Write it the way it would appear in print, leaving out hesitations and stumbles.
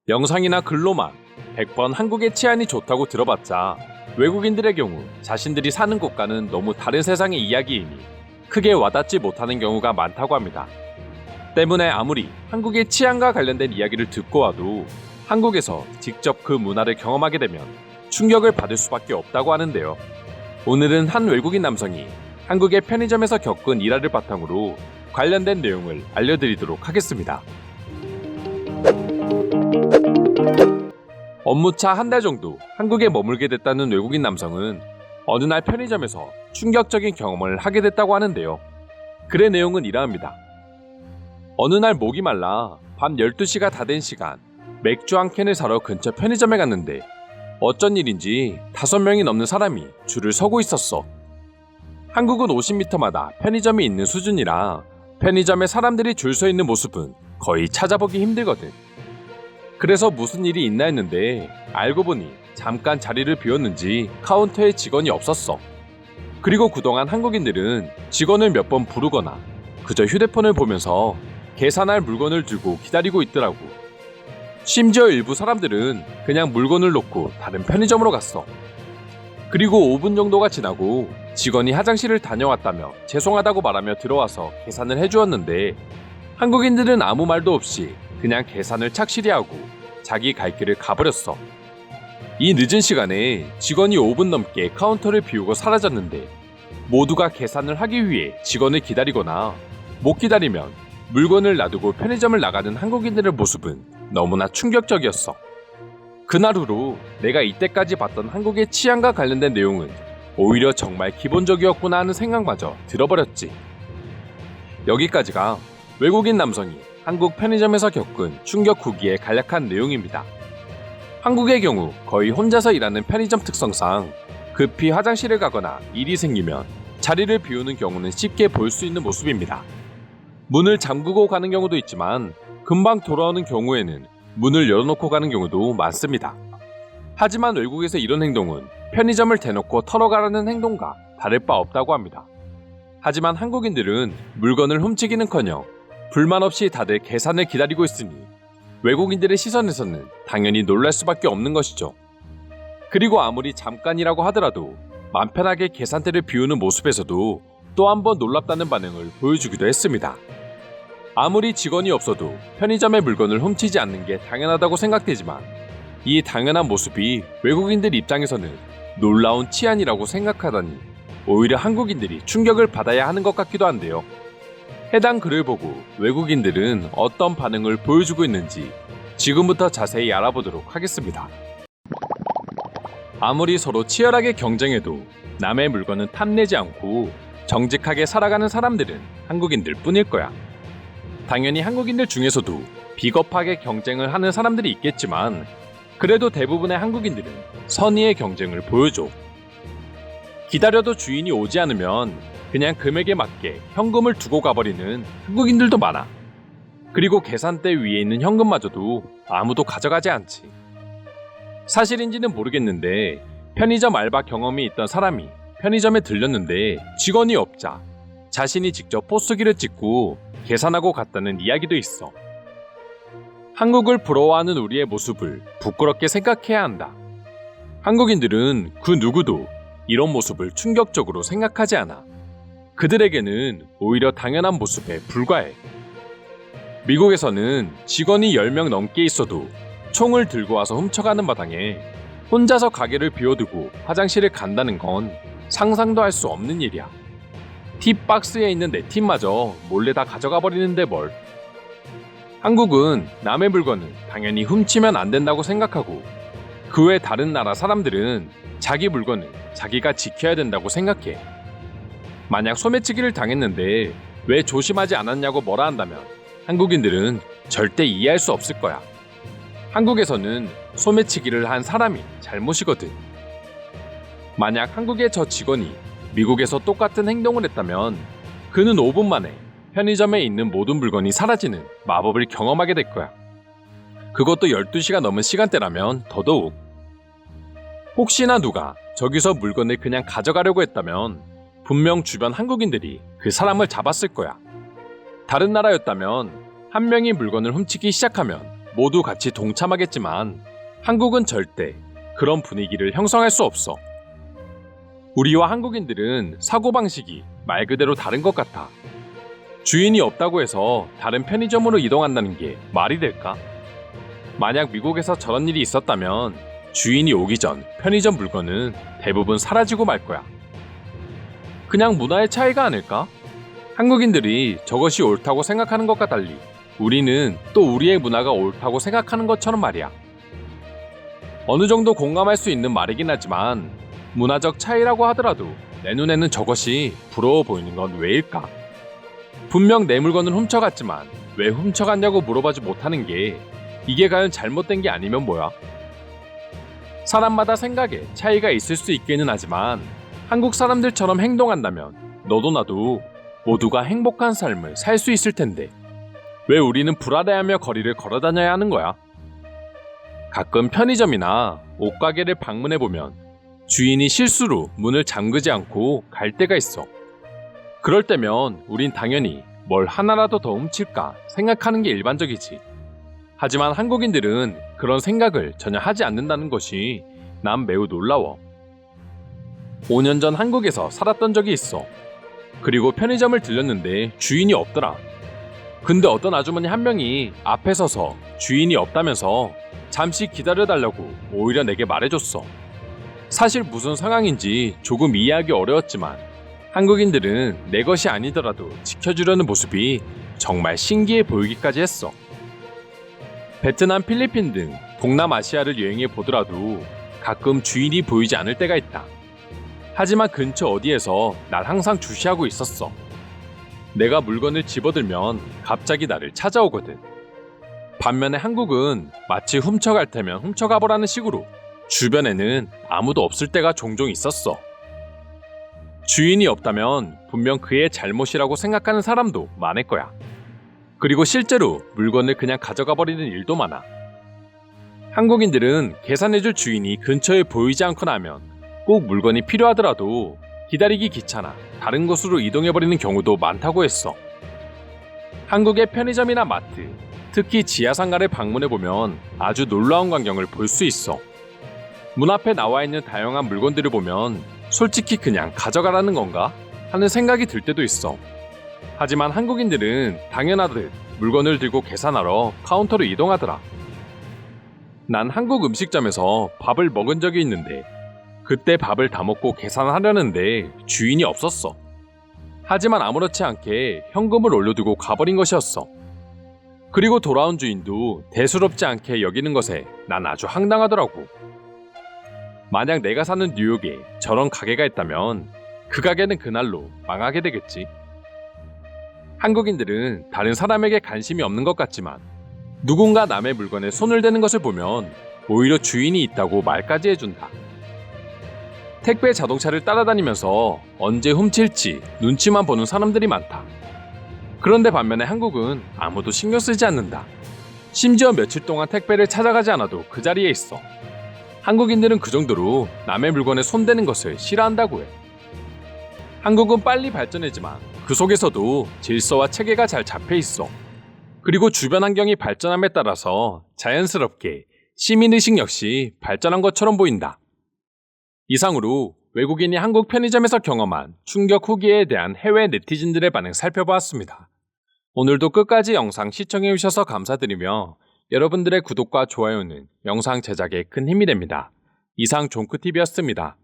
영상이나 글로만 100번 한국의 치안이 좋다고 들어봤자 외국인들의 경우 자신들이 사는 곳과는 너무 다른 세상의 이야기이니 크게 와닿지 못하는 경우가 많다고 합니다. 때문에 아무리 한국의 치안과 관련된 이야기를 듣고 와도 한국에서 직접 그 문화를 경험하게 되면 충격을 받을 수밖에 없다고 하는데요. 오늘은 한 외국인 남성이 한국의 편의점에서 겪은 일화를 바탕으로 관련된 내용을 알려드리도록 하겠습니다. 업무차 한 달 정도 한국에 머물게 됐다는 외국인 남성은 어느 날 편의점에서 충격적인 경험을 하게 됐다고 하는데요. 글의 내용은 이러합니다. 어느 날 목이 말라 밤 12시가 다 된 시간 맥주 한 캔을 사러 근처 편의점에 갔는데 어쩐 일인지 5명이 넘는 사람이 줄을 서고 있었어. 한국은 50m마다 편의점이 있는 수준이라 편의점에 사람들이 줄 서 있는 모습은 거의 찾아보기 힘들거든. 그래서 무슨 일이 있나 했는데 알고 보니 잠깐 자리를 비웠는지 카운터에 직원이 없었어. 그리고 그동안 한국인들은 직원을 몇 번 부르거나 그저 휴대폰을 보면서 계산할 물건을 들고 기다리고 있더라고. 심지어 일부 사람들은 그냥 물건을 놓고 다른 편의점으로 갔어. 그리고 5분 정도가 지나고 직원이 화장실을 다녀왔다며 죄송하다고 말하며 들어와서 계산을 해주었는데 한국인들은 아무 말도 없이 그냥 계산을 착실히 하고 자기 갈 길을 가버렸어. 이 늦은 시간에 직원이 5분 넘게 카운터를 비우고 사라졌는데 모두가 계산을 하기 위해 직원을 기다리거나 못 기다리면 물건을 놔두고 편의점을 나가는 한국인들의 모습은 너무나 충격적이었어. 그날 후로 내가 이때까지 봤던 한국의 치안과 관련된 내용은 오히려 정말 기본적이었구나 하는 생각마저 들어버렸지. 여기까지가 외국인 남성이 한국 편의점에서 겪은 충격 후기의 간략한 내용입니다. 한국의 경우 거의 혼자서 일하는 편의점 특성상 급히 화장실을 가거나 일이 생기면 자리를 비우는 경우는 쉽게 볼 수 있는 모습입니다. 문을 잠그고 가는 경우도 있지만 금방 돌아오는 경우에는 문을 열어놓고 가는 경우도 많습니다. 하지만 외국에서 이런 행동은 편의점을 대놓고 털어가라는 행동과 다를 바 없다고 합니다. 하지만 한국인들은 물건을 훔치기는커녕 불만 없이 다들 계산을 기다리고 있으니 외국인들의 시선에서는 당연히 놀랄 수밖에 없는 것이죠. 그리고 아무리 잠깐이라고 하더라도 맘 편하게 계산대를 비우는 모습에서도 또 한 번 놀랍다는 반응을 보여주기도 했습니다. 아무리 직원이 없어도 편의점의 물건을 훔치지 않는 게 당연하다고 생각되지만 이 당연한 모습이 외국인들 입장에서는 놀라운 치안이라고 생각하다니 오히려 한국인들이 충격을 받아야 하는 것 같기도 한데요. 해당 글을 보고 외국인들은 어떤 반응을 보여주고 있는지 지금부터 자세히 알아보도록 하겠습니다. 아무리 서로 치열하게 경쟁해도 남의 물건은 탐내지 않고 정직하게 살아가는 사람들은 한국인들 뿐일 거야. 당연히 한국인들 중에서도 비겁하게 경쟁을 하는 사람들이 있겠지만 그래도 대부분의 한국인들은 선의의 경쟁을 보여줘. 기다려도 주인이 오지 않으면 그냥 금액에 맞게 현금을 두고 가버리는 한국인들도 많아. 그리고 계산대 위에 있는 현금마저도 아무도 가져가지 않지. 사실인지는 모르겠는데 편의점 알바 경험이 있던 사람이 편의점에 들렸는데 직원이 없자 자신이 직접 포스기를 찍고 계산하고 갔다는 이야기도 있어. 한국을 부러워하는 우리의 모습을 부끄럽게 생각해야 한다. 한국인들은 그 누구도 이런 모습을 충격적으로 생각하지 않아. 그들에게는 오히려 당연한 모습에 불과해. 미국에서는 직원이 10명 넘게 있어도 총을 들고 와서 훔쳐가는 마당에 혼자서 가게를 비워두고 화장실을 간다는 건 상상도 할 수 없는 일이야. 팁박스에 있는 내 팁마저 몰래 다 가져가 버리는데 뭘. 한국은 남의 물건을 당연히 훔치면 안 된다고 생각하고 그 외 다른 나라 사람들은 자기 물건을 자기가 지켜야 된다고 생각해. 만약 소매치기를 당했는데 왜 조심하지 않았냐고 뭐라 한다면 한국인들은 절대 이해할 수 없을 거야. 한국에서는 소매치기를 한 사람이 잘못이거든. 만약 한국의 저 직원이 미국에서 똑같은 행동을 했다면 그는 5분 만에 편의점에 있는 모든 물건이 사라지는 마법을 경험하게 될 거야. 그것도 12시가 넘은 시간대라면 더더욱. 혹시나 누가 저기서 물건을 그냥 가져가려고 했다면 분명 주변 한국인들이 그 사람을 잡았을 거야. 다른 나라였다면 한 명이 물건을 훔치기 시작하면 모두 같이 동참하겠지만 한국은 절대 그런 분위기를 형성할 수 없어. 우리와 한국인들은 사고방식이 말 그대로 다른 것 같아. 주인이 없다고 해서 다른 편의점으로 이동한다는 게 말이 될까? 만약 미국에서 저런 일이 있었다면 주인이 오기 전 편의점 물건은 대부분 사라지고 말 거야. 그냥 문화의 차이가 아닐까? 한국인들이 저것이 옳다고 생각하는 것과 달리 우리는 또 우리의 문화가 옳다고 생각하는 것처럼 말이야. 어느 정도 공감할 수 있는 말이긴 하지만 문화적 차이라고 하더라도 내 눈에는 저것이 부러워 보이는 건 왜일까? 분명 내 물건을 훔쳐갔지만 왜 훔쳐갔냐고 물어보지 못하는 게 이게 과연 잘못된 게 아니면 뭐야? 사람마다 생각에 차이가 있을 수 있기는 하지만 한국 사람들처럼 행동한다면 너도 나도 모두가 행복한 삶을 살 수 있을 텐데 왜 우리는 불안해하며 거리를 걸어 다녀야 하는 거야? 가끔 편의점이나 옷가게를 방문해보면 주인이 실수로 문을 잠그지 않고 갈 때가 있어. 그럴 때면 우린 당연히 뭘 하나라도 더 훔칠까 생각하는 게 일반적이지. 하지만 한국인들은 그런 생각을 전혀 하지 않는다는 것이 난 매우 놀라워. 5년 전 한국에서 살았던 적이 있어. 그리고 편의점을 들렸는데 주인이 없더라. 근데 어떤 아주머니 한 명이 앞에 서서 주인이 없다면서 잠시 기다려달라고 오히려 내게 말해줬어. 사실 무슨 상황인지 조금 이해하기 어려웠지만 한국인들은 내 것이 아니더라도 지켜주려는 모습이 정말 신기해 보이기까지 했어. 베트남, 필리핀 등 동남아시아를 여행해 보더라도 가끔 주인이 보이지 않을 때가 있다. 하지만 근처 어디에서 날 항상 주시하고 있었어. 내가 물건을 집어들면 갑자기 나를 찾아오거든. 반면에 한국은 마치 훔쳐갈 테면 훔쳐가보라는 식으로 주변에는 아무도 없을 때가 종종 있었어. 주인이 없다면 분명 그의 잘못이라고 생각하는 사람도 많을 거야. 그리고 실제로 물건을 그냥 가져가 버리는 일도 많아. 한국인들은 계산해줄 주인이 근처에 보이지 않거나 하면 꼭 물건이 필요하더라도 기다리기 귀찮아 다른 곳으로 이동해버리는 경우도 많다고 했어. 한국의 편의점이나 마트, 특히 지하상가를 방문해보면 아주 놀라운 광경을 볼 수 있어. 문 앞에 나와 있는 다양한 물건들을 보면 솔직히 그냥 가져가라는 건가? 하는 생각이 들 때도 있어. 하지만 한국인들은 당연하듯 물건을 들고 계산하러 카운터로 이동하더라. 난 한국 음식점에서 밥을 먹은 적이 있는데 그때 밥을 다 먹고 계산하려는데 주인이 없었어. 하지만 아무렇지 않게 현금을 올려두고 가버린 것이었어. 그리고 돌아온 주인도 대수롭지 않게 여기는 것에 난 아주 황당하더라고. 만약 내가 사는 뉴욕에 저런 가게가 있다면 그 가게는 그날로 망하게 되겠지. 한국인들은 다른 사람에게 관심이 없는 것 같지만 누군가 남의 물건에 손을 대는 것을 보면 오히려 주인이 있다고 말까지 해준다. 택배 자동차를 따라다니면서 언제 훔칠지 눈치만 보는 사람들이 많다. 그런데 반면에 한국은 아무도 신경 쓰지 않는다. 심지어 며칠 동안 택배를 찾아가지 않아도 그 자리에 있어. 한국인들은 그 정도로 남의 물건에 손대는 것을 싫어한다고 해. 한국은 빨리 발전했지만 그 속에서도 질서와 체계가 잘 잡혀 있어. 그리고 주변 환경이 발전함에 따라서 자연스럽게 시민의식 역시 발전한 것처럼 보인다. 이상으로 외국인이 한국 편의점에서 경험한 충격 후기에 대한 해외 네티즌들의 반응 살펴보았습니다. 오늘도 끝까지 영상 시청해주셔서 감사드리며 여러분들의 구독과 좋아요는 영상 제작에 큰 힘이 됩니다. 이상 종크TV였습니다.